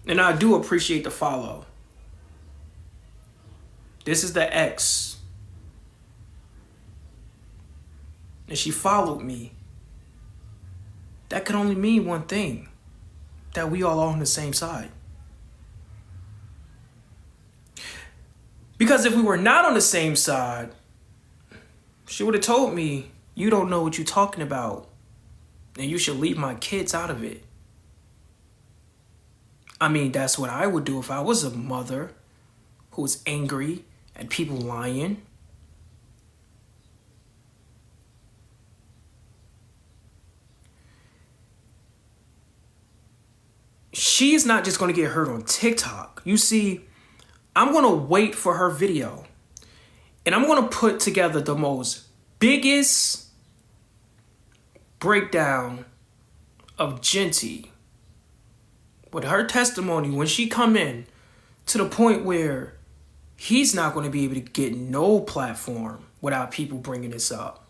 And I do appreciate the follow. This is the ex. And she followed me. That could only mean one thing. That we all are on the same side. Because if we were not on the same side, she would have told me, you don't know what you're talking about. And you should leave my kids out of it. I mean, that's what I would do if I was a mother who was angry at people lying. She's not just going to get hurt on TikTok. You see, I'm going to wait for her video. And I'm going to put together the most biggest breakdown of Genty with her testimony when she come in, to the point where he's not going to be able to get no platform without people bringing this up.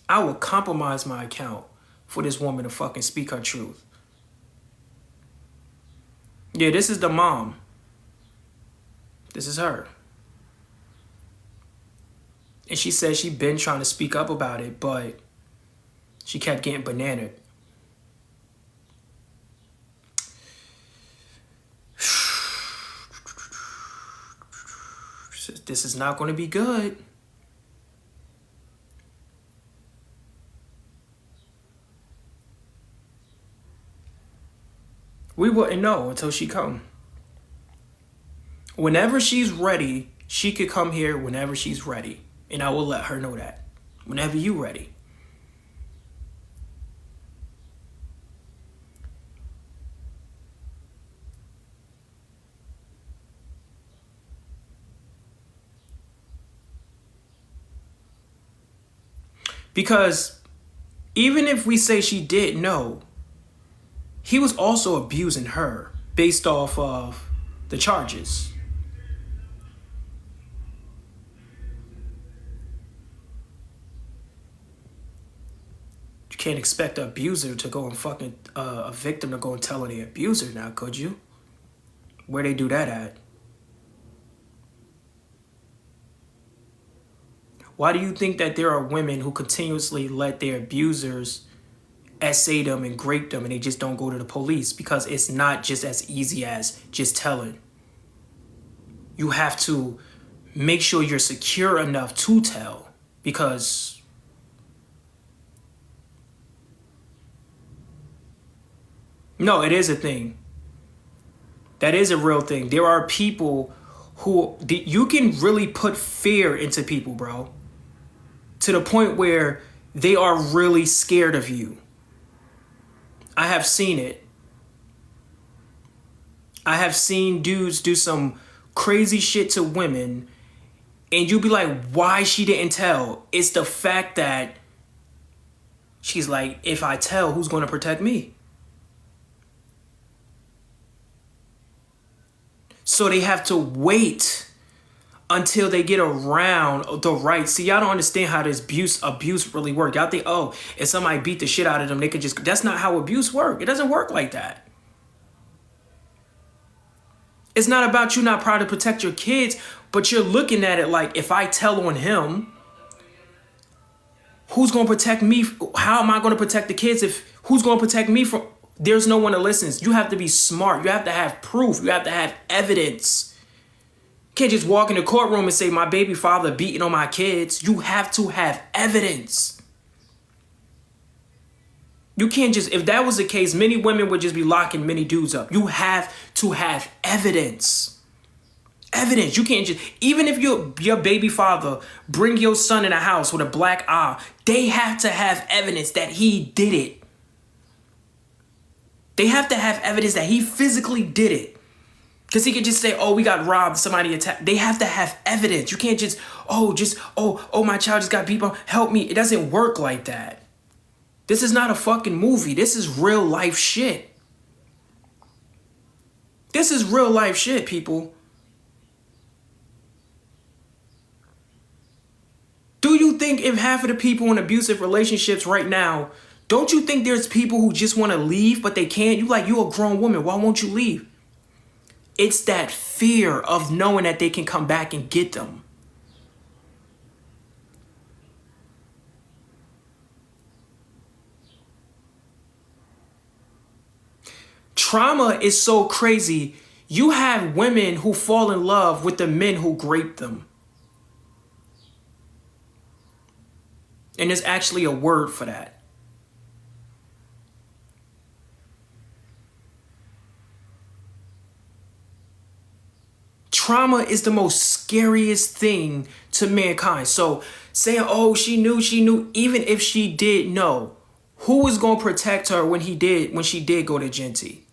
I will compromise my account for this woman to fucking speak her truth. Yeah, this is the mom. This is her. And she said she been trying to speak up about it, but she kept getting bananaed. This is not going to be good. We wouldn't know until she come. Whenever she's ready, she could come here whenever she's ready. And I will let her know that. Whenever you ready. Because even if we say she did know, he was also abusing her based off of the charges. You can't expect an abuser to go and fucking, a victim to go and tell the abuser now, could you? Where they do that at? Why do you think that there are women who continuously let their abusers essay them and grape them and they just don't go to the police? Because it's not just as easy as just telling. You have to make sure you're secure enough to tell, because no, it is a thing. That is a real thing. There are people who, you can really put fear into people, bro, to the point where they are really scared of you. I have seen it. I have seen dudes do some crazy shit to women, and you'll be like, why she didn't tell? It's the fact that she's like, if I tell, who's going to protect me? So they have to wait until they get around the right. See, y'all don't understand how this abuse really works. Y'all think, oh, if somebody beat the shit out of them, they could just... That's not how abuse works. It doesn't work like that. It's not about you not proud to protect your kids, but you're looking at it like, if I tell on him, who's going to protect me? How am I going to protect the kids if... Who's going to protect me from... There's no one that listens. You have to be smart. You have to have proof. You have to have evidence. You can't just walk in the courtroom and say, my baby father beating on my kids. You have to have evidence. You can't just... If that was the case, many women would just be locking many dudes up. You have to have evidence. Evidence. You can't just... Even if your baby father bring your son in a house with a black eye, they have to have evidence that he did it. They have to have evidence that he physically did it. Because he could just say, oh, we got robbed, somebody attacked. They have to have evidence. You can't just, oh, my child just got beat up, help me. It doesn't work like that. This is not a fucking movie. This is real life shit. This is real life shit, people. Do you think if half of the people in abusive relationships right now Don't you think there's people who just want to leave, but they can't? You a grown woman. Why won't you leave? It's that fear of knowing that they can come back and get them. Trauma is so crazy. You have women who fall in love with the men who grape them. And there's actually a word for that. Trauma is the most scariest thing to mankind. So saying, oh, she knew, even if she did know, who was going to protect her when she did go to Genty?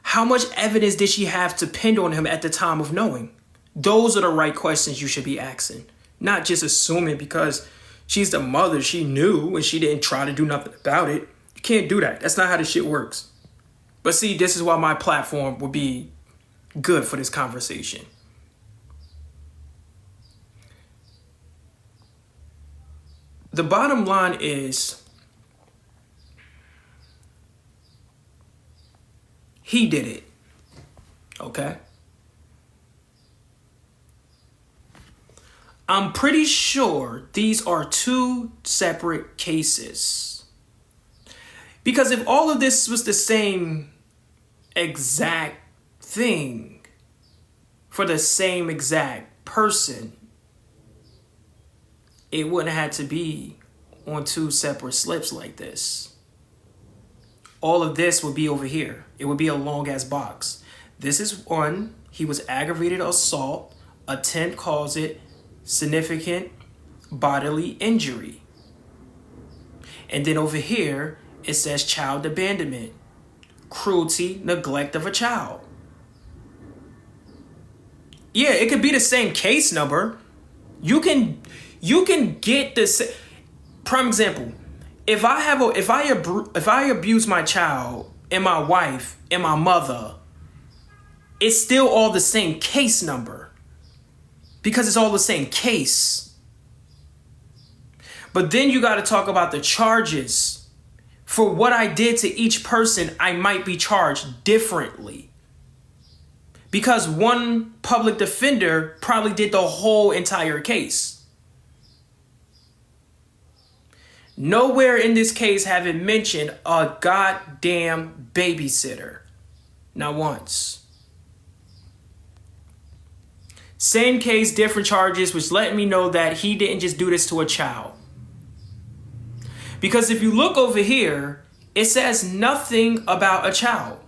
How much evidence did she have to pin on him at the time of knowing? Those are the right questions you should be asking. Not just assuming because she's the mother, she knew and she didn't try to do nothing about it. You can't do that. That's not how this shit works. But see, this is why my platform would be good for this conversation. The bottom line is, he did it, okay? I'm pretty sure these are two separate cases. Because if all of this was the same exact thing for the same exact person, it wouldn't have to be on two separate slips like this. All of this would be over here. It would be a long ass box. This is one, he was aggravated assault, attempt cause it significant bodily injury. And then over here, it says child abandonment, cruelty, neglect of a child. Yeah, it could be the same case number. You can get this. Prime example. If I abuse my child and my wife and my mother, it's still all the same case number because it's all the same case. But then you got to talk about the charges. For what I did to each person, I might be charged differently. Because one public defender probably did the whole entire case. Nowhere in this case have it mentioned a goddamn babysitter. Not once. Same case, different charges, which let me know that he didn't just do this to a child. Because if you look over here, it says nothing about a child.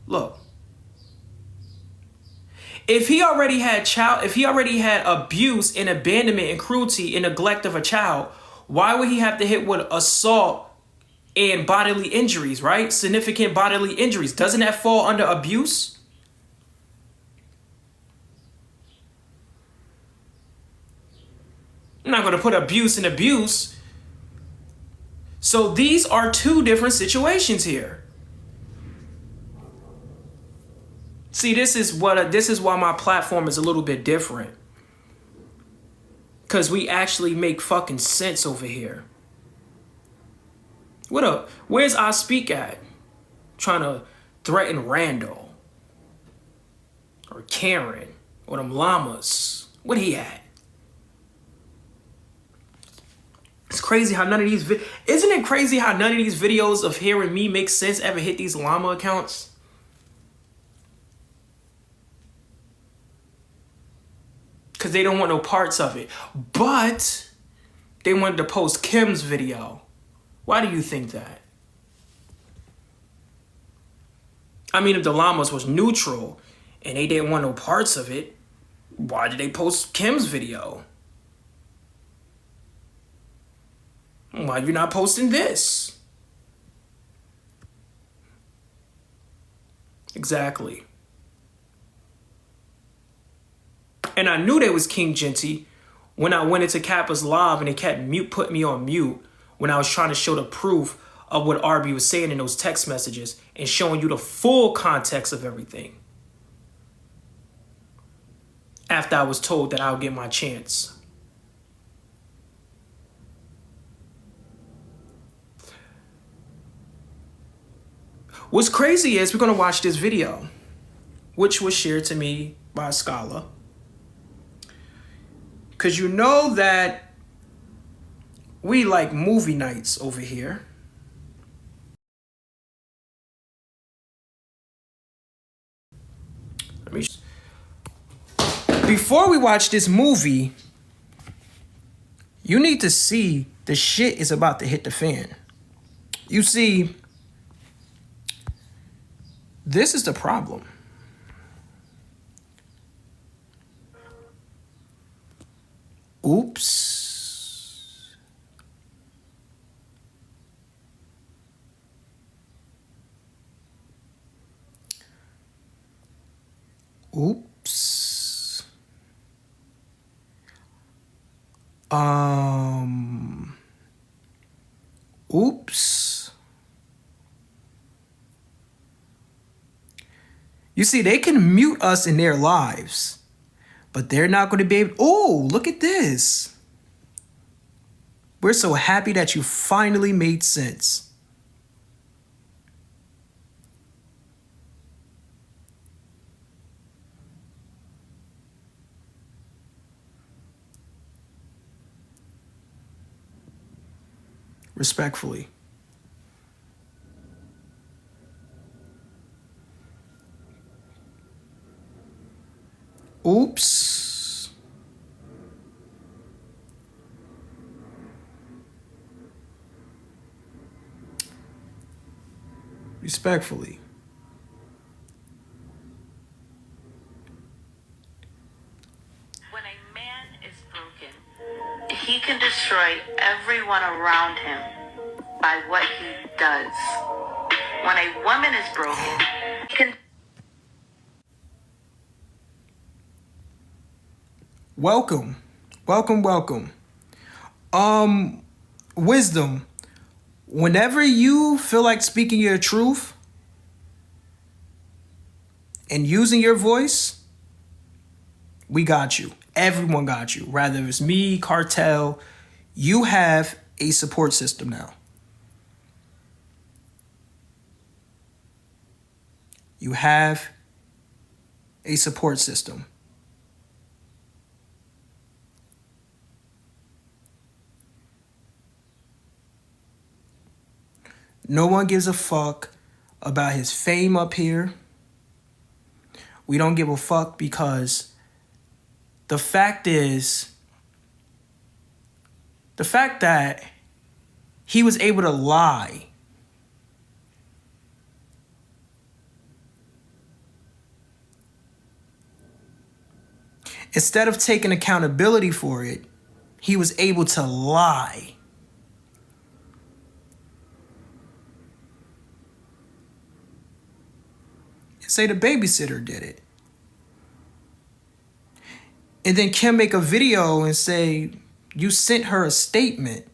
Look. If he already had abuse and abandonment and cruelty and neglect of a child, why would he have to hit with assault and bodily injuries, right? Significant bodily injuries. Doesn't that fall under abuse? I'm not going to put abuse in abuse. So these are two different situations here. See, this is why my platform is a little bit different. Because we actually make fucking sense over here. What up? Where's I Speak at? Trying to threaten Randall. Or Karen. Or them llamas. What he at? It's crazy how none of these... Isn't it crazy how none of these videos of hearing me make sense ever hit these llama accounts? Because they don't want no parts of it. But they wanted to post Kim's video. Why do you think that? I mean, if the llamas was neutral and they didn't want no parts of it, why did they post Kim's video? Why you not posting this? Exactly. And I knew they was King Genty when I went into Kappa's live and they kept put me on mute when I was trying to show the proof of what RB was saying in those text messages and showing you the full context of everything. After I was told that I'll get my chance. What's crazy is we're going to watch this video, which was shared to me by a scholar. Because you know that we like movie nights over here. Before we watch this movie, you need to see the shit is about to hit the fan. You see, this is the problem. Oops. Oops. Oops. You see, they can mute us in their lives, but they're not going to be able. Oh, look at this. We're so happy that you finally made sense. Respectfully. Oops. Respectfully. When a man is broken, he can destroy everyone around him by what he does. When a woman is broken, he can... Welcome. Wisdom. Whenever you feel like speaking your truth and using your voice, we got you. Everyone got you. Rather it's me, Kartel, you have a support system now. You have a support system. No one gives a fuck about his fame up here. We don't give a fuck because the fact that he was able to lie instead of taking accountability for it, he was able to lie. Say the babysitter did it. And then Kim make a video and say, you sent her a statement.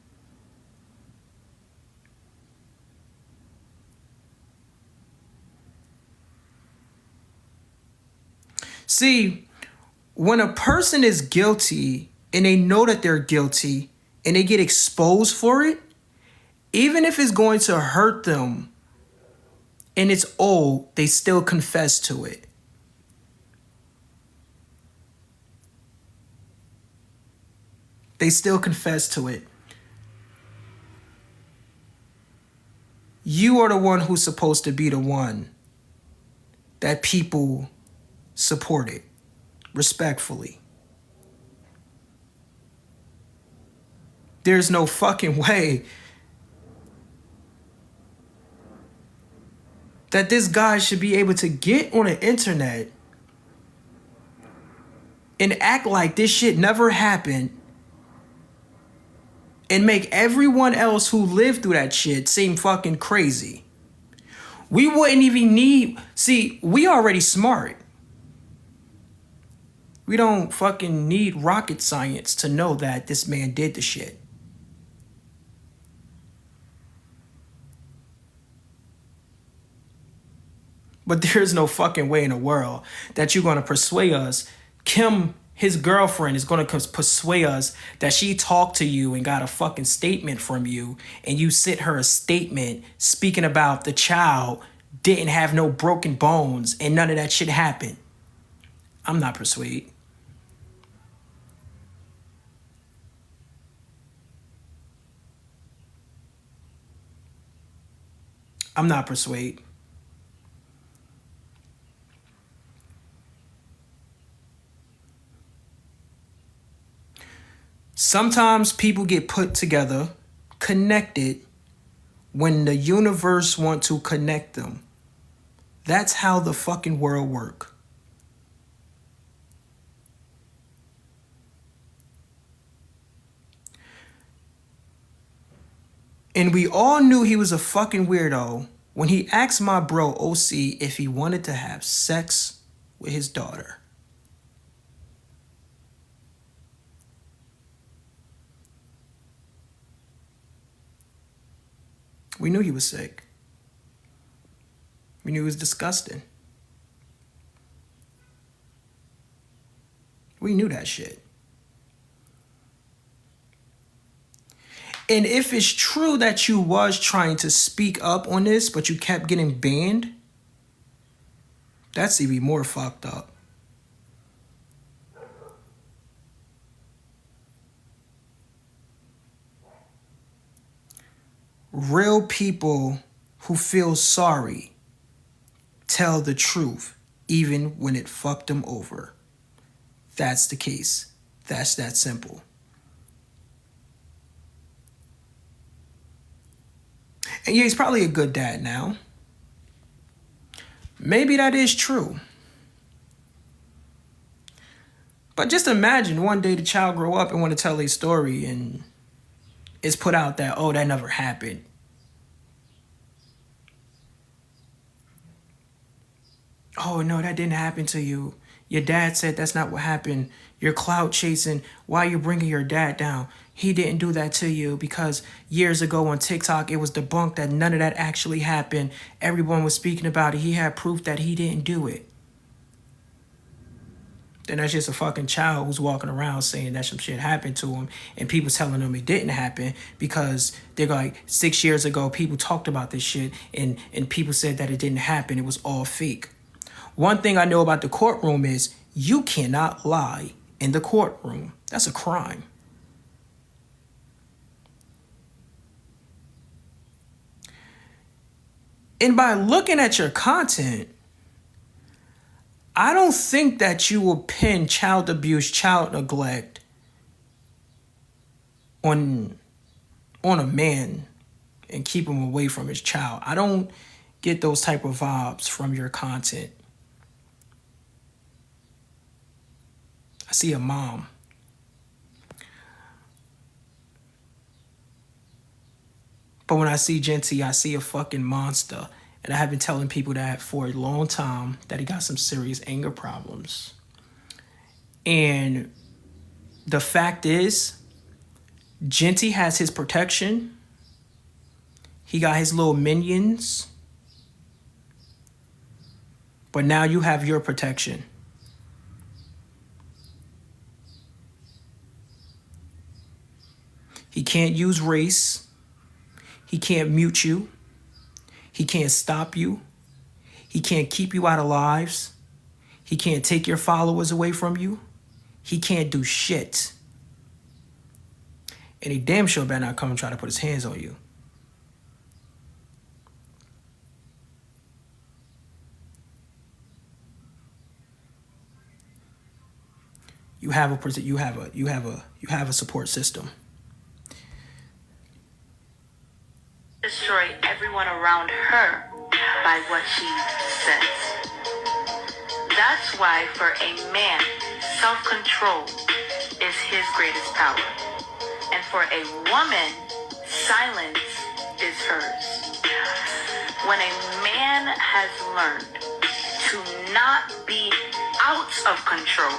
See, when a person is guilty and they know that they're guilty and they get exposed for it, even if it's going to hurt them and it's old, they still confess to it. They still confess to it. You are the one who's supposed to be the one that people supported, respectfully. There's no fucking way that this guy should be able to get on the internet and act like this shit never happened and make everyone else who lived through that shit seem fucking crazy. We wouldn't even need... See, we already smart. We don't fucking need rocket science to know that this man did the shit. But there's no fucking way in the world that you're going to persuade us. Kim, his girlfriend, is going to persuade us that she talked to you and got a fucking statement from you, and you sent her a statement speaking about the child didn't have no broken bones and none of that shit happened. I'm not persuaded. I'm not persuaded. Sometimes people get put together, connected, when the universe want to connect them. That's how the fucking world works. And we all knew he was a fucking weirdo when he asked my bro OC if he wanted to have sex with his daughter. We knew he was sick. We knew he was disgusting. We knew that shit. And if it's true that you was trying to speak up on this, but you kept getting banned, that's even more fucked up. Real people who feel sorry tell the truth, even when it fucked them over. That's the case. That's that simple. And yeah, he's probably a good dad now. Maybe that is true. But just imagine one day the child grow up and want to tell a story and it's put out that, oh, that never happened. Oh, no, that didn't happen to you. Your dad said that's not what happened. You're clout chasing. Why are you bringing your dad down? He didn't do that to you because years ago on TikTok, it was debunked that none of that actually happened. Everyone was speaking about it. He had proof that he didn't do it. Then that's just a fucking child who's walking around saying that some shit happened to him and people telling them it didn't happen because they're like, 6 years ago, people talked about this shit and people said that it didn't happen. It was all fake. One thing I know about the courtroom is you cannot lie in the courtroom. That's a crime. And by looking at your content, I don't think that you will pin child abuse, child neglect on a man and keep him away from his child. I don't get those type of vibes from your content. I see a mom. But when I see Genty, I see a fucking monster. And I have been telling people that for a long time, that he got some serious anger problems. And the fact is, Genty has his protection. He got his little minions. But now you have your protection. He can't use race. He can't mute you. He can't stop you. He can't keep you out of lives. He can't take your followers away from you. He can't do shit. And he damn sure better not come and try to put his hands on you. You have a support system. Destroy everyone around her by what she says. That's why for a man, self-control is his greatest power. And for a woman, silence is hers. When a man has learned to not be out of control,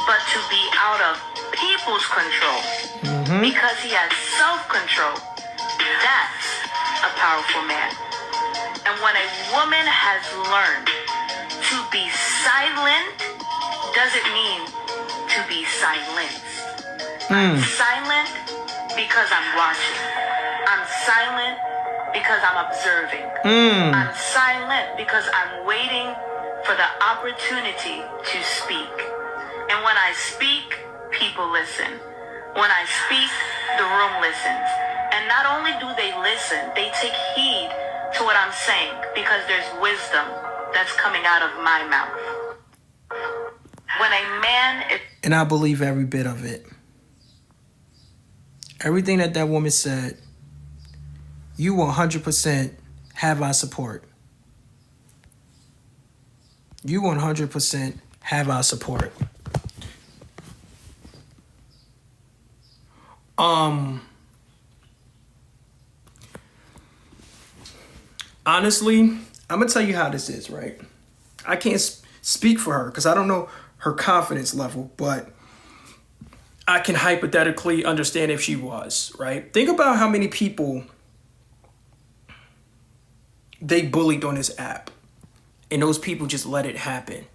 but to be out of people's control, because he has self-control, that's a powerful man. And when a woman has learned to be silent, doesn't mean to be silenced. I'm silent because I'm watching. I'm silent because I'm observing. I'm silent because I'm waiting for the opportunity to speak. And when I speak, people listen. When I speak, the room listens. And not only do they listen, they take heed to what I'm saying because there's wisdom that's coming out of my mouth. When a man is... And I believe every bit of it. Everything that that woman said, you 100% have our support. You 100% have our support. Honestly, I'm gonna tell you how this is, right? I can't speak for her because I don't know her confidence level, but I can hypothetically understand if she was, right? Think about how many people they bullied on this app, and those people just let it happen.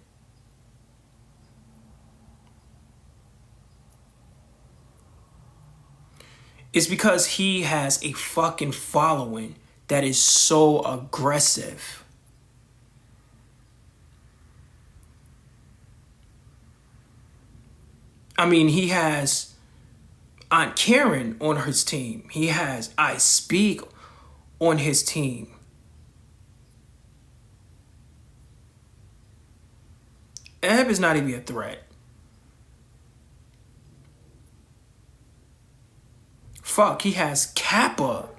It's because he has a fucking following that is so aggressive. I mean, he has Aunt Karen on his team. He has I Speak on his team. Ebb is not even a threat. Fuck, he has Kappa.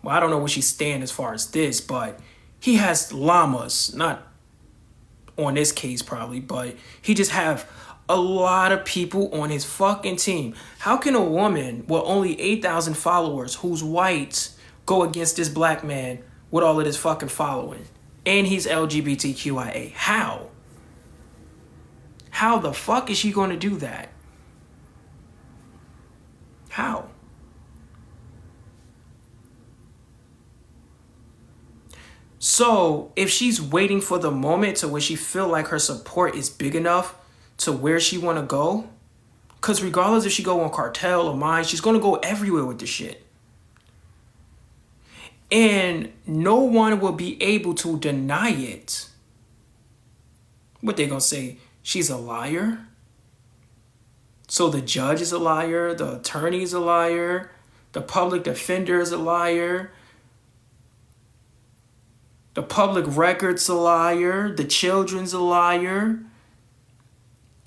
Well, I don't know where she stand as far as this, but he has llamas. Not on this case probably, but he just have a lot of people on his fucking team. How can a woman with only 8,000 followers who's white go against this black man with all of this fucking following? And he's LGBTQIA. How? How the fuck is she going to do that? How? So if she's waiting for the moment to where she feel like her support is big enough to where she want to go, because regardless if she go on KARTEL or mine, she's going to go everywhere with the shit. And no one will be able to deny it. What they going to say? She's a liar? So the judge is a liar, the attorney is a liar, the public defender is a liar, the public record's a liar, the children's a liar.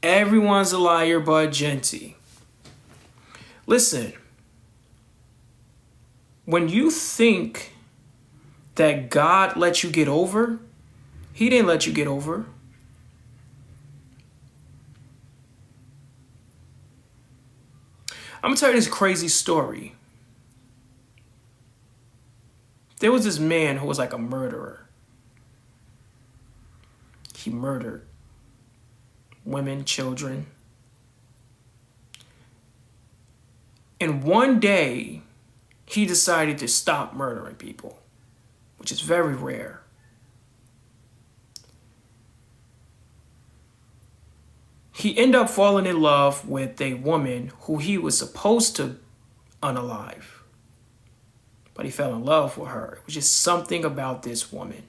Everyone's a liar but Jeanty. Listen, when you think that God let you get over, he didn't let you get over. I'm gonna tell you this crazy story. There was this man who was like a murderer. He murdered women, children. And one day, he decided to stop murdering people, which is very rare. He ended up falling in love with a woman who he was supposed to unalive. But he fell in love with her. It was just something about this woman.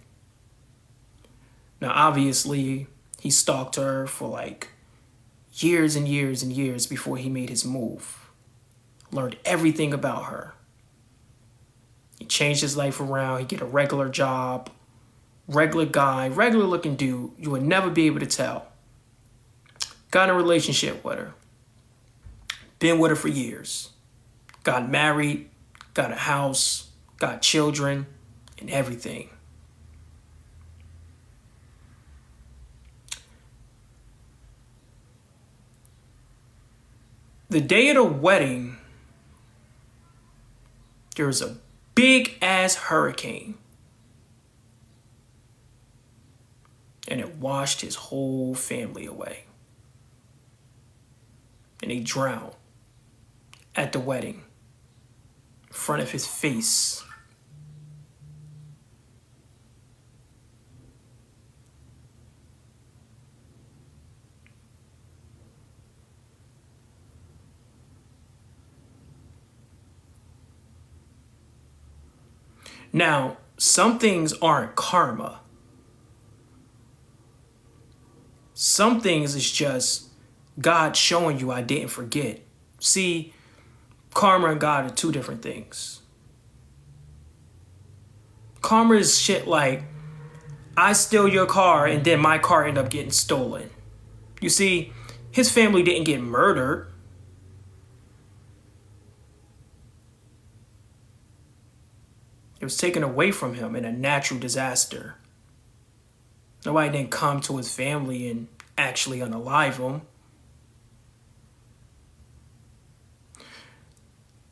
Now, obviously, he stalked her for like years and years and years before he made his move. Learned everything about her. He changed his life around. He get a regular job, regular guy, regular looking dude. You would never be able to tell. Got in a relationship with her. Been with her for years. Got married, got a house, got children, and everything. The day of the wedding, there was a big ass hurricane. And it washed his whole family away. And he drowned at the wedding in front of his face. Now, some things aren't karma. Some things is just God showing you I didn't forget. See, karma and God are two different things. Karma is shit like, I steal your car and then my car ended up getting stolen. You see, his family didn't get murdered. It was taken away from him in a natural disaster. Nobody didn't come to his family and actually unalive him.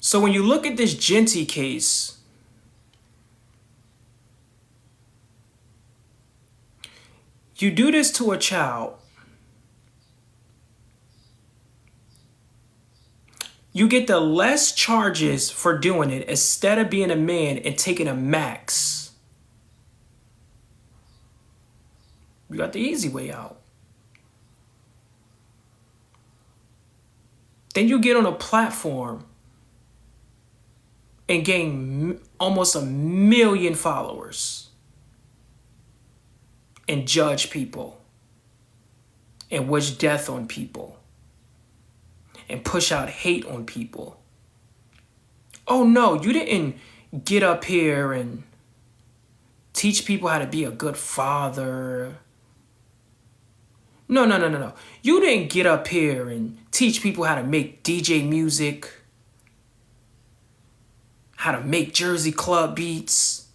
So when you look at this Jeanty case, you do this to a child, you get the less charges for doing it instead of being a man and taking a max. You got the easy way out. Then you get on a platform and gain almost 1 million followers and judge people and wish death on people and push out hate on people. Oh no, you didn't get up here and teach people how to be a good father. No. You didn't get up here and teach people how to make DJ music, how to make Jersey club beats.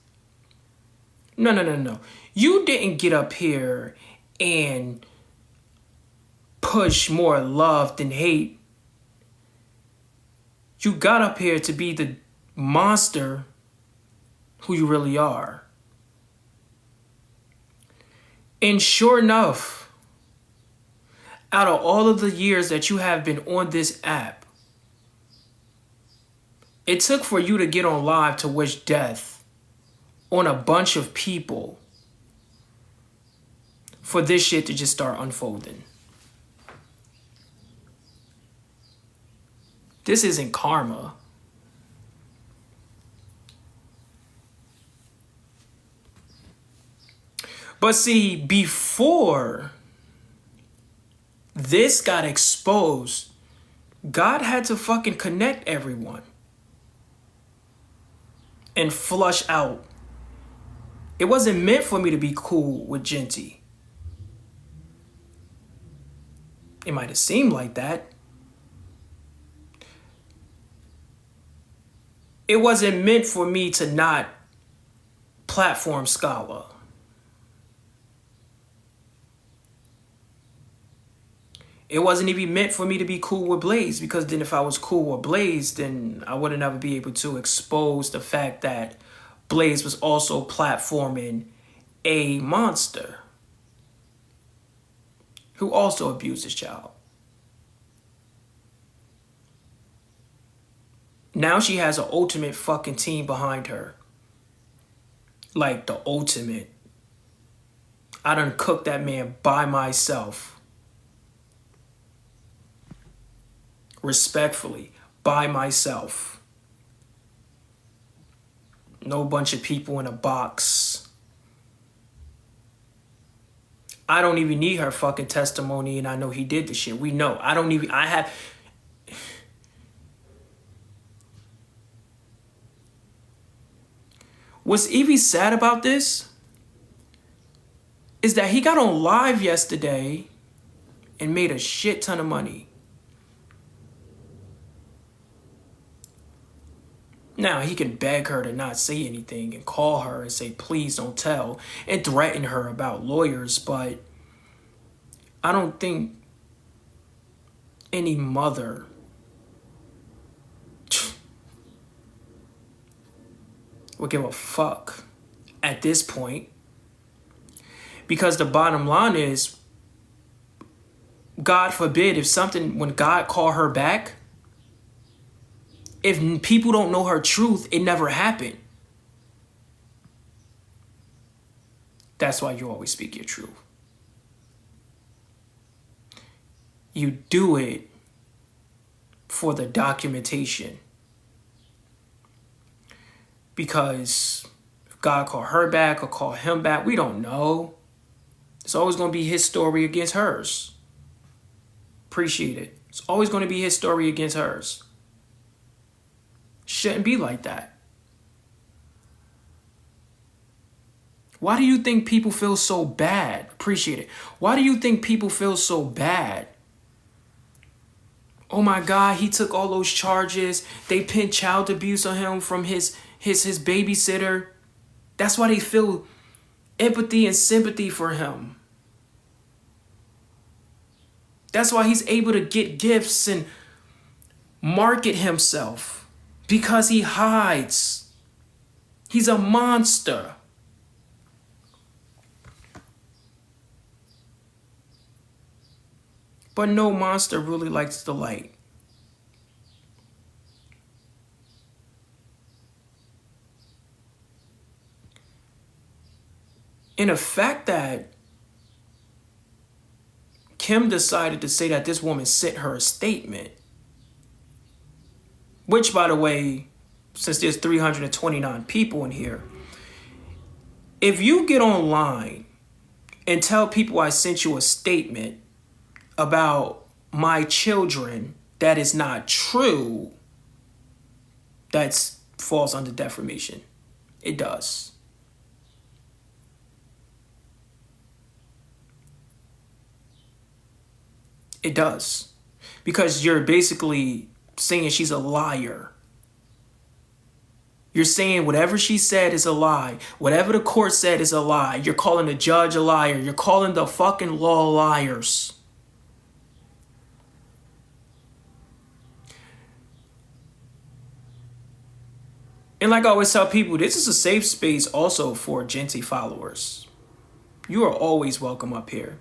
No. You didn't get up here and push more love than hate. You got up here to be the monster who you really are. And sure enough, out of all of the years that you have been on this app, it took for you to get on live to wish death on a bunch of people for this shit to just start unfolding. This isn't karma. But see, before this got exposed, God had to fucking connect everyone and flush out. It wasn't meant for me to be cool with Jeanty. It might have seemed like that. It wasn't meant for me to not platform Scholar. It wasn't even meant for me to be cool with Blaze, because then if I was cool with Blaze, then I wouldn't ever be able to expose the fact that Blaze was also platforming a monster who also abused his child. Now she has an ultimate fucking team behind her. Like the ultimate. I done cooked that man by myself. Respectfully, by myself. No bunch of people in a box. I don't even need her fucking testimony, and I know he did the shit. We know. What's even sad about this is that he got on live yesterday and made a shit ton of money. Now, he can beg her to not say anything and call her and say, please don't tell, and threaten her about lawyers, but I don't think any mother would give a fuck at this point. Because the bottom line is, God forbid, when God called her back, if people don't know her truth, it never happened. That's why you always speak your truth. You do it for the documentation. Because God call her back or call him back. We don't know. It's always going to be his story against hers. Appreciate it. It's always going to be his story against hers. Shouldn't be like that. Why do you think people feel so bad? Appreciate it. Why do you think people feel so bad? Oh my God, he took all those charges. They pinned child abuse on him from his babysitter. That's why they feel empathy and sympathy for him. That's why he's able to get gifts and market himself, because he hides. He's a monster. But no monster really likes the light. And the fact that Kim decided to say that this woman sent her a statement, which, by the way, since there's 329 people in here, if you get online and tell people I sent you a statement about my children that is not true, that falls under defamation. It does. It does. Because you're basically saying she's a liar. You're saying whatever she said is a lie. Whatever the court said is a lie. You're calling the judge a liar. You're calling the fucking law liars. And like I always tell people, this is a safe space also for Genty followers. You are always welcome up here.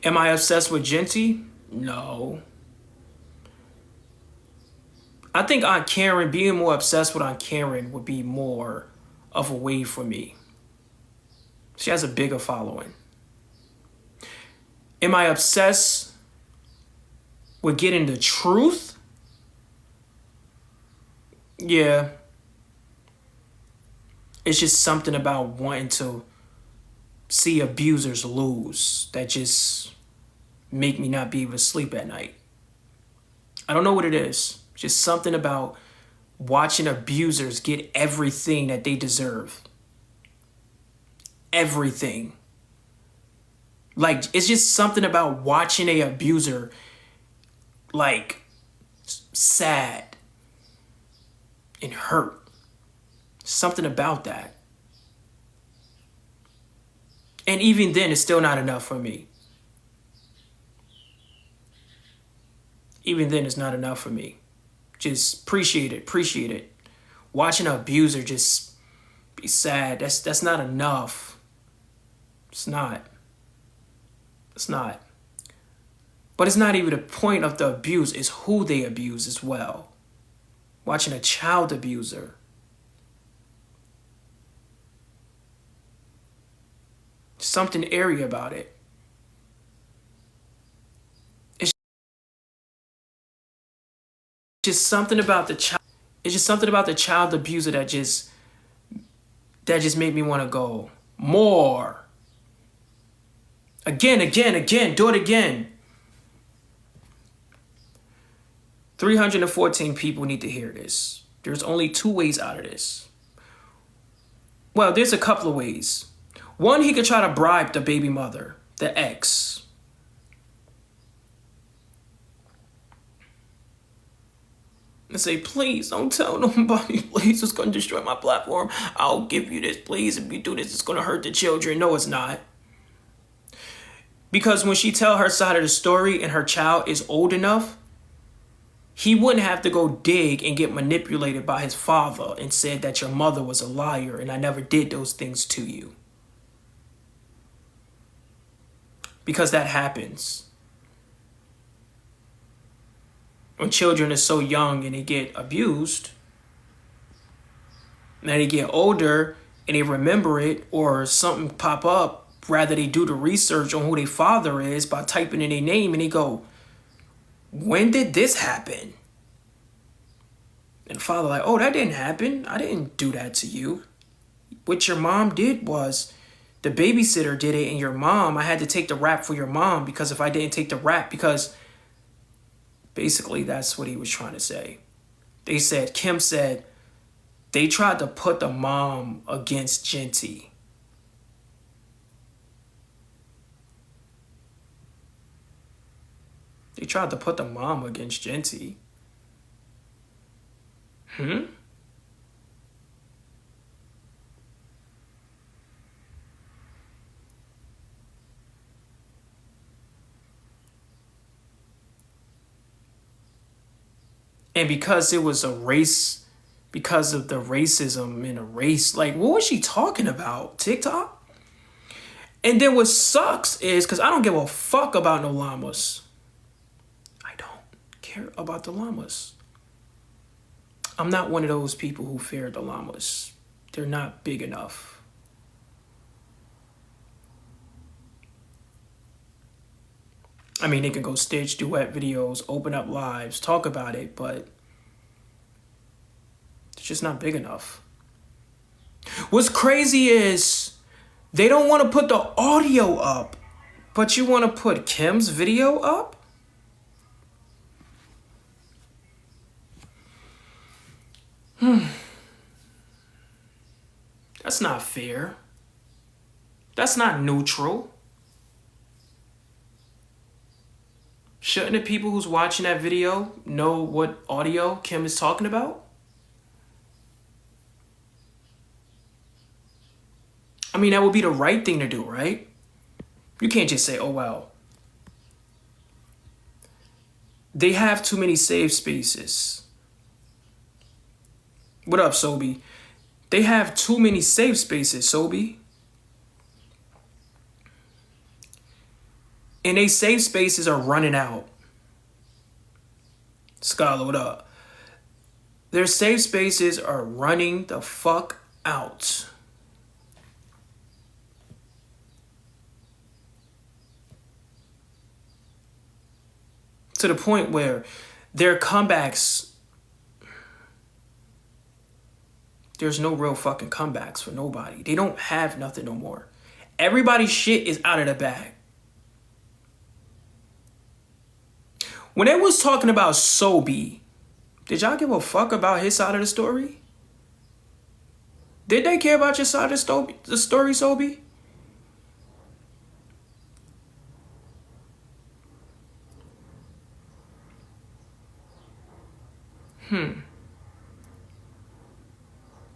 Am I obsessed with Genty? No. I think Aunt Karen, being more obsessed with Aunt Karen would be more of a way for me. She has a bigger following. Am I obsessed with getting the truth? Yeah. It's just something about wanting to see abusers lose that just make me not be able to sleep at night. I don't know what it is. Just something about watching abusers get everything that they deserve. Everything. Like, it's just something about watching a abuser, like, sad and hurt. Something about that. And even then, it's still not enough for me. Even then, it's not enough for me. Just appreciate it. Watching an abuser just be sad, that's not enough. It's not. But it's not even the point of the abuse, it's who they abuse as well. Watching a child abuser. Something airy about it. It's just something about the child. It's just something about the child abuser that just made me want to go more. Again, do it again. 314 people need to hear this. There's only 2 ways out of this. Well, there's a couple of ways. One, he could try to bribe the baby mother, the ex. And say, please, don't tell nobody. Please, it's going to destroy my platform. I'll give you this. Please, if you do this, it's going to hurt the children. No, it's not. Because when she tell her side of the story and her child is old enough, he wouldn't have to go dig and get manipulated by his father and said that your mother was a liar and I never did those things to you. Because that happens. When children are so young and they get abused, and they get older and they remember it, or something pop up, rather they do the research on who their father is by typing in their name and they go, when did this happen? And the father like, oh, that didn't happen. I didn't do that to you. What your mom did was the babysitter did it, and your mom, I had to take the rap for your mom because if I didn't take the rap, because basically that's what he was trying to say. They said, Kim said, they tried to put the mom against Jeanty. They tried to put the mom against Jeanty. And because it was a race, because of the racism in a race, like, what was she talking about? TikTok? And then what sucks is, because I don't give a fuck about no llamas. I don't care about the llamas. I'm not one of those people who fear the llamas. They're not big enough. I mean, they can go stitch, duet videos, open up lives, talk about it, but it's just not big enough. What's crazy is they don't want to put the audio up, but you want to put Kim's video up? That's not fair. That's not neutral. Shouldn't the people who's watching that video know what audio Kim is talking about? I mean, that would be the right thing to do, right? You can't just say, oh, well, they have too many safe spaces. What up, Sobi? They have too many safe spaces, Sobi. And they safe spaces are running out. Scholar, what up? Their safe spaces are running the fuck out. To the point where their comebacks, there's no real fucking comebacks for nobody. They don't have nothing no more. Everybody's shit is out of the bag. When they was talking about Sobi, did y'all give a fuck about his side of the story? Did they care about your side of the story, Sobi?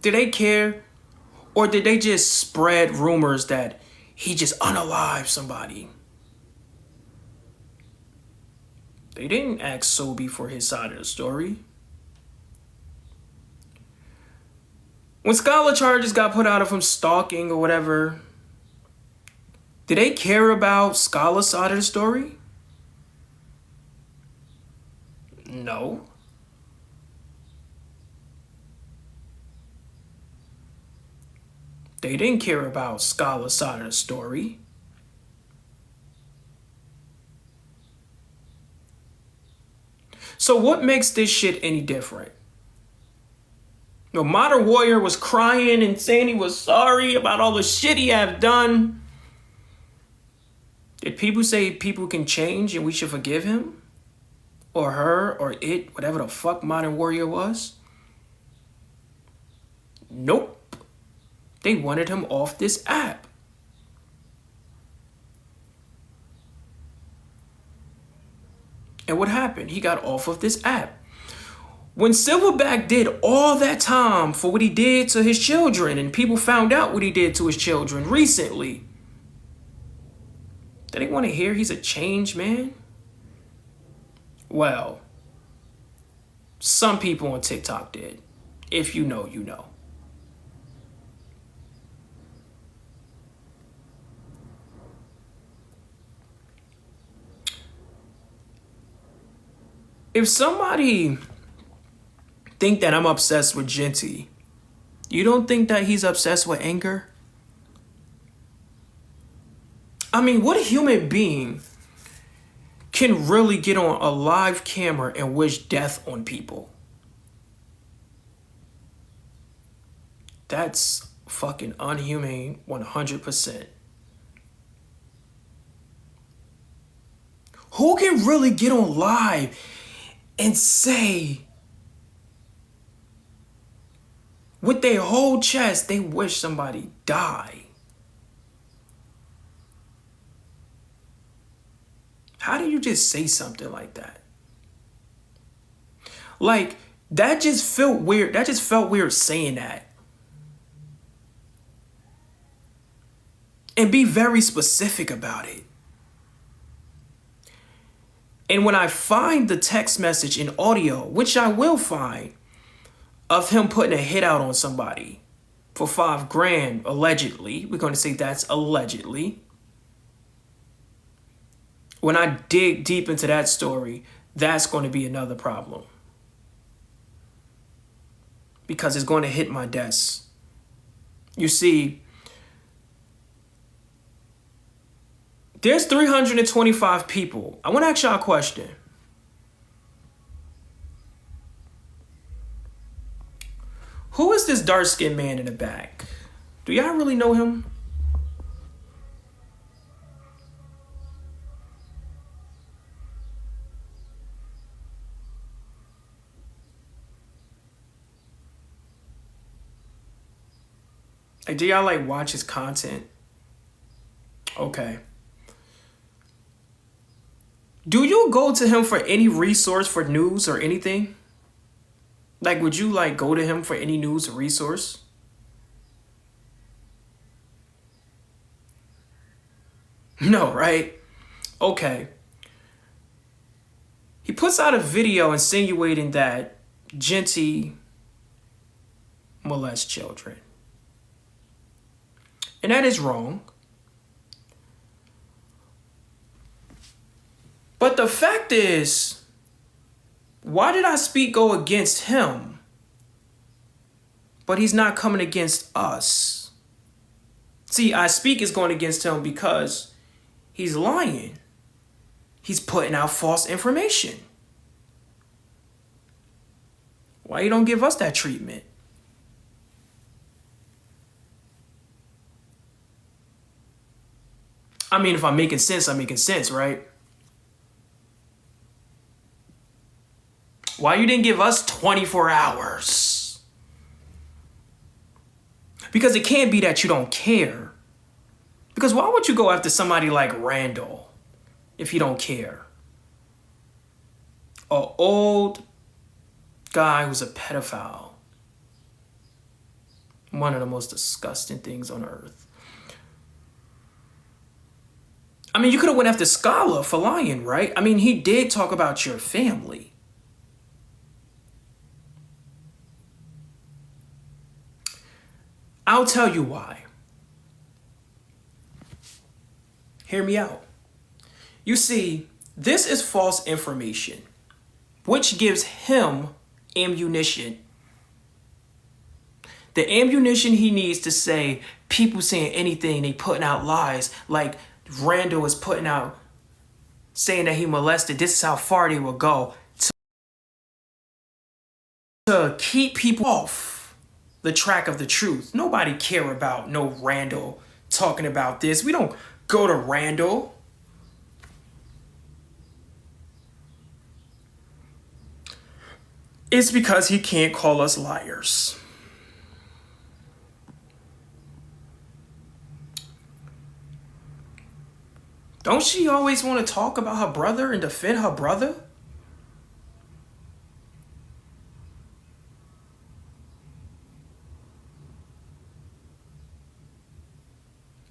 Did they care? Or did they just spread rumors that he just unalived somebody? They didn't ask Sobi for his side of the story. When Scholar charges got put out of him stalking or whatever, did they care about Scholar's side of the story? No. They didn't care about Scholar's side of the story. So what makes this shit any different? The Modern Warrior was crying and saying he was sorry about all the shit he have done. Did people say people can change and we should forgive him? Or her, or it, whatever the fuck Modern Warrior was? Nope. They wanted him off this app. And what happened? He got off of this app. When Silverback did all that time for what he did to his children, and people found out what he did to his children recently, did they want to hear he's a changed man? Well, some people on TikTok did. If you know, you know. If somebody think that I'm obsessed with Jeanty, you don't think that he's obsessed with anger? I mean, what human being can really get on a live camera and wish death on people? That's fucking unhumane 100%. Who can really get on live and say with their whole chest they wish somebody died? How do you just say something like that? Like, that just felt weird. That just felt weird saying that. And be very specific about it. And when I find the text message in audio, which I will find, of him putting a hit out on somebody for $5,000, allegedly, we're going to say that's allegedly. When I dig deep into that story, that's going to be another problem. Because it's going to hit my desk. You see, there's 325 people. I want to ask y'all a question. Who is this dark-skinned man in the back? Do y'all really know him? Like, do y'all like watch his content? Okay. Do you go to him for any resource for news or anything? Like, would you like go to him for any news or resource? No, right? Okay. He puts out a video insinuating that Jeanty molests children. And that is wrong. But the fact is, why did I speak go against him, but he's not coming against us? See, I speak is going against him because he's lying. He's putting out false information. Why you don't give us that treatment? I mean, if I'm making sense, I'm making sense, right? Why you didn't give us 24 hours? Because it can't be that you don't care. Because why would you go after somebody like Randall if you don't care? An old guy who's a pedophile. One of the most disgusting things on earth. I mean, you could have went after Scholar for lying, right? I mean, he did talk about your family. I'll tell you why. Hear me out. You see, this is false information, which gives him ammunition. The ammunition he needs to say, people saying anything, they putting out lies, like Randall is putting out, saying that he molested, this is how far they will go, to keep people off the track of the truth. Nobody care about no Randall talking about this. We don't go to Randall. It's because he can't call us liars. Don't she always want to talk about her brother and defend her brother?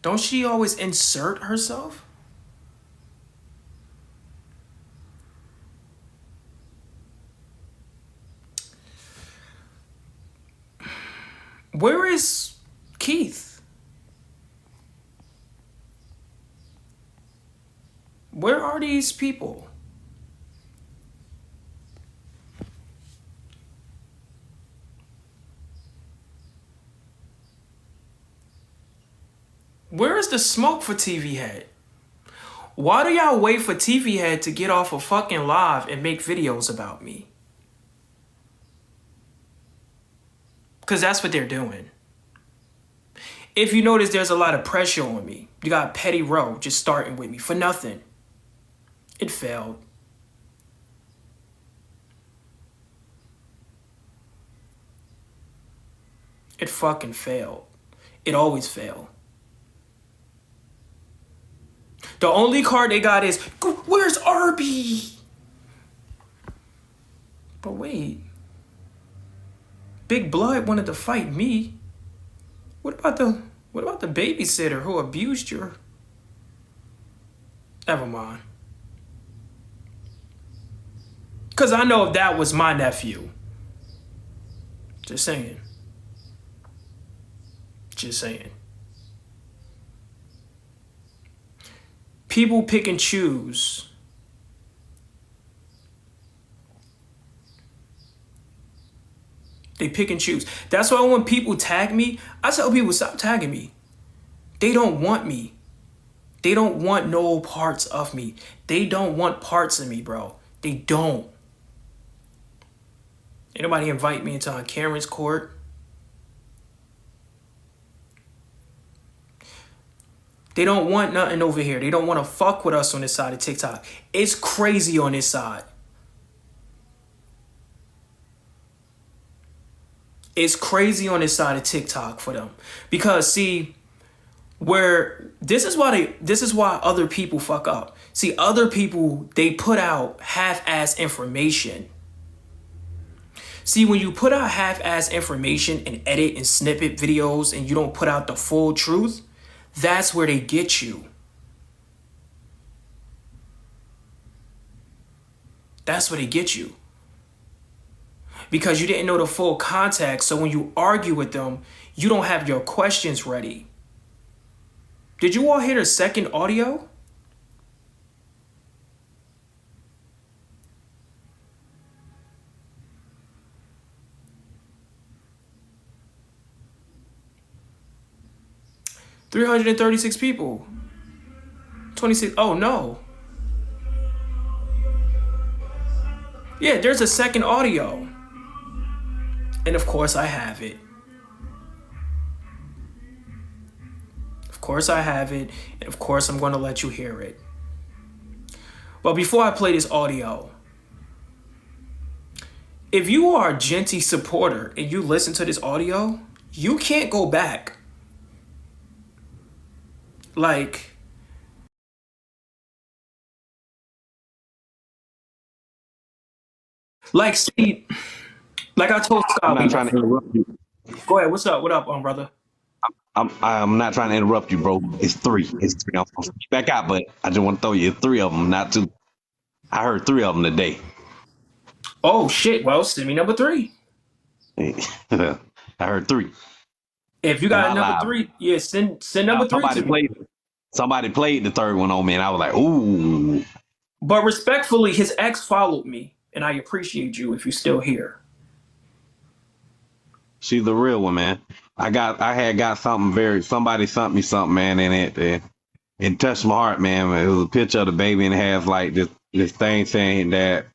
Don't she always insert herself? Where is Keith? Where are these people? Where is the smoke for TV Head? Why do y'all wait for TV Head to get off a fucking live and make videos about me? Because that's what they're doing. If you notice, there's a lot of pressure on me. You got Petty Row just starting with me for nothing. It failed. It fucking failed. It always failed. The only card they got is, where's Arby? But wait. Big Blood wanted to fight me. What about the babysitter who abused your... Never mind. Because I know if that was my nephew. Just saying. Just saying. People pick and choose. They pick and choose. That's why when people tag me, I tell people, stop tagging me. They don't want me. They don't want no parts of me. They don't want parts of me, bro. They don't. Anybody invite me into Karen's court? They don't want nothing over here. They don't want to fuck with us on this side of TikTok. It's crazy on this side. It's crazy on this side of TikTok for them. Because see, this is why other people fuck up. See, other people, they put out half-ass information. See, when you put out half-ass information and edit and snippet videos and you don't put out the full truth, that's where they get you. That's where they get you. Because you didn't know the full context, so when you argue with them, you don't have your questions ready. Did you all hear the second audio? $336 people. 26. Oh no. Yeah, there's a second audio. And of course I have it. Of course I have it. And of course I'm going to let you hear it. But before I play this audio, if you are a Genty supporter and you listen to this audio, you can't go back. Like see, like I told Scott. I'm not trying to interrupt you. Go ahead. What's up? What up, brother? I'm not trying to interrupt you, bro. It's three. It's three. I'm supposed to be back out, but I just want to throw you three of them, not two. I heard three of them today. Oh shit! Well, send me number 3. I heard three. If you got number 3, yeah, send number 3 to me. Somebody played the third one on me, and I was like, ooh. But respectfully, his ex followed me, and I appreciate you if you're still here. She's the real one, man. I had got something somebody sent me something, man, and it touched my heart, man. It was a picture of the baby, and it has like this thing saying that,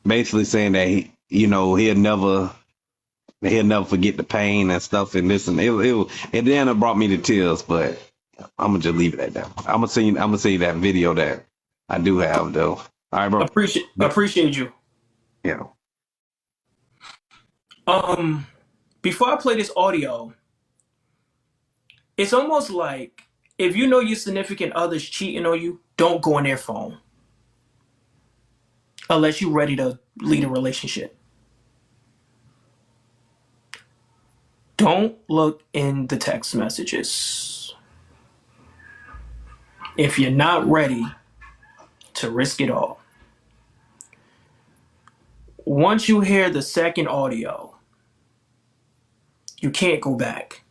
basically saying that he'll never forget the pain and stuff and this and it then it brought me to tears, but I'm gonna just leave it at that. I'm gonna see that video that I do have though. All right, bro. Appreciate you. Yeah. Before I play this audio, it's almost like if you know your significant other's cheating on you, don't go on their phone unless you're ready to lead a relationship. Don't look in the text messages if you're not ready to risk it all. Once you hear the second audio, you can't go back.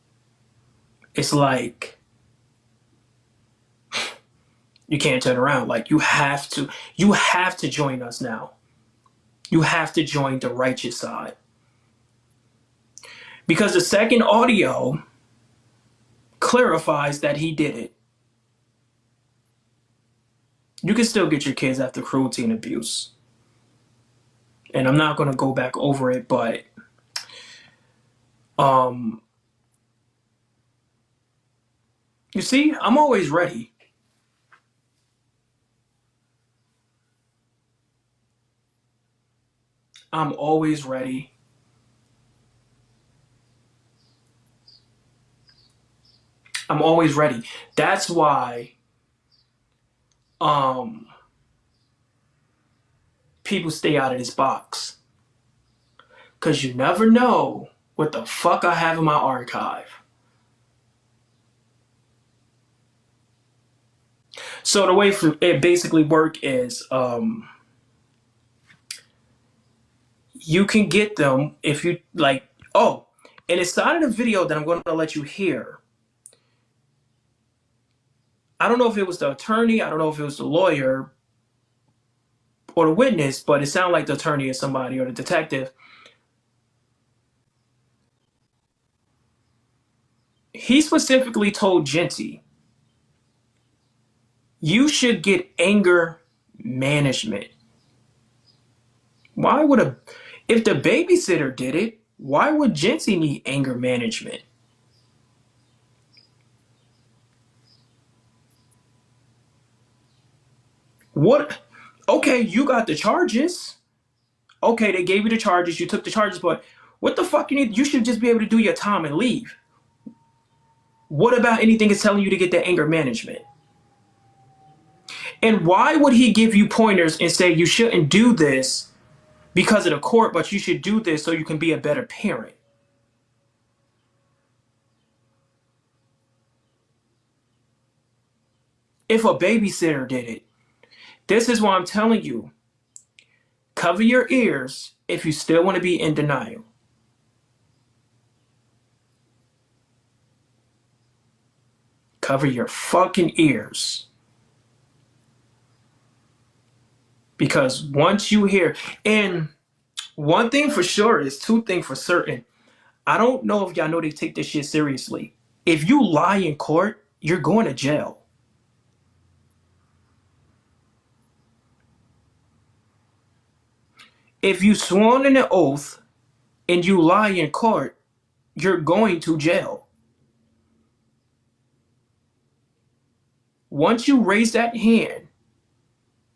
It's like you can't turn around. Like you have to join us now. You have to join the righteous side. Because the second audio clarifies that he did it. You can still get your kids after cruelty and abuse. And I'm not going to go back over it, but You see, I'm always ready. I'm always ready. I'm always ready. That's why um people stay out of this box. Cause you never know what the fuck I have in my archive. So the way it basically work is you can get them if you like. Oh, and inside of the video that I'm going to let you hear, I don't know if it was the attorney, I don't know if it was the lawyer or the witness, but it sounded like the attorney or somebody or the detective. He specifically told Genty, you should get anger management. Why would if the babysitter did it, why would Genty need anger management? What? Okay, you got the charges. Okay, they gave you the charges, you took the charges, but what the fuck you need? You should just be able to do your time and leave. What about anything is telling you to get that anger management? And why would he give you pointers and say you shouldn't do this because of the court, but you should do this so you can be a better parent? If a babysitter did it, this is why I'm telling you, cover your ears if you still want to be in denial. Cover your fucking ears. Because once you hear, and one thing for sure is two things for certain. I don't know if y'all know they take this shit seriously. If you lie in court, you're going to jail. If you sworn in an oath and you lie in court, you're going to jail. Once you raise that hand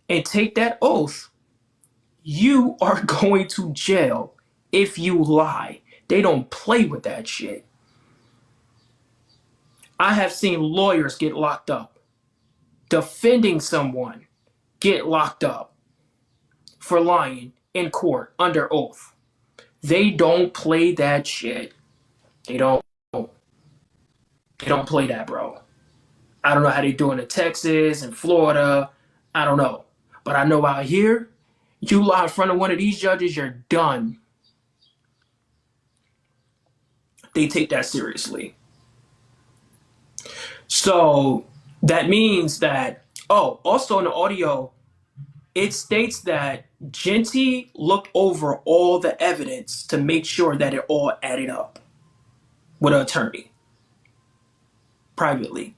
and take that oath, you are going to jail if you lie. They don't play with that shit. I have seen lawyers get locked up, defending someone get locked up for lying in court under oath. They don't play that shit. They don't. They don't play that, bro. I don't know how they do it in Texas and Florida. I don't know. But I know out here, you lie in front of one of these judges, you're done. They take that seriously. So that means that, oh, also in the audio, it states that Genty looked over all the evidence to make sure that it all added up with an attorney privately.